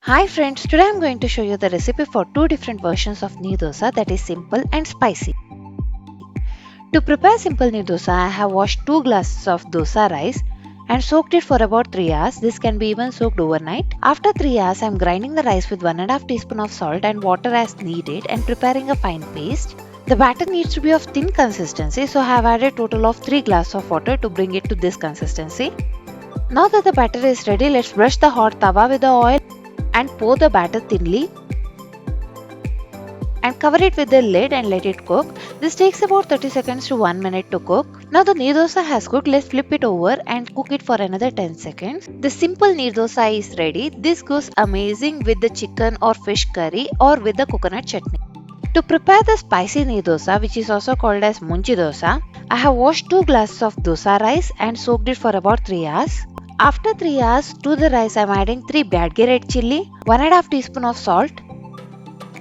Hi friends, today I'm going to show you the recipe for two different versions of Neerdosa, that is simple and spicy. To prepare simple Neerdosa, I have washed 2 glasses of dosa rice and soaked it for about 3 hours. This can be even soaked overnight. After 3 hours, I'm grinding the rice with 1.5 teaspoon of salt and water as needed and preparing a fine paste. The batter needs to be of thin consistency, so I have added total of 3 glasses of water to bring it to this consistency. Now that the batter is ready, let's brush the hot tawa with the oil and pour the batter thinly and cover it with the lid and let it cook. This takes about 30 seconds to 1 minute to cook. Now the neerdosa has cooked, let's flip it over and cook it for another 10 seconds. The simple neerdosa is ready. This goes amazing with the chicken or fish curry or with the coconut chutney. To prepare the spicy neerdosa, which is also called as munchi dosa, I have washed 2 glasses of dosa rice and soaked it for about 3 hours. After 3 hours, to the rice I am adding 3 badge red chilli, 1.5 teaspoon of salt,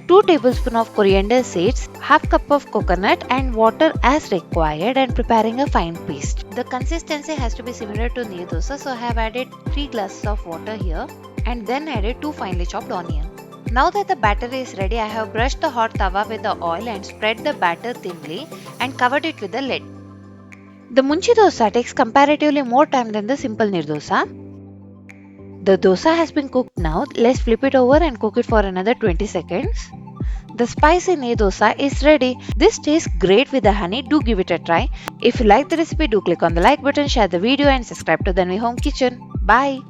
2 tablespoons of coriander seeds, half cup of coconut and water as required and preparing a fine paste. The consistency has to be similar to neer dosa, so I have added 3 glasses of water here and then added 2 finely chopped onions. Now that the batter is ready, I have brushed the hot tawa with the oil and spread the batter thinly and covered it with the lid. The munchi dosa takes comparatively more time than the simple neer dosa. The dosa has been cooked now. Let's flip it over and cook it for another 20 seconds. The spicy neer dosa is ready. This tastes great with the honey. Do give it a try. If you like the recipe, do click on the like button, share the video and subscribe to the Home Kitchen. Bye.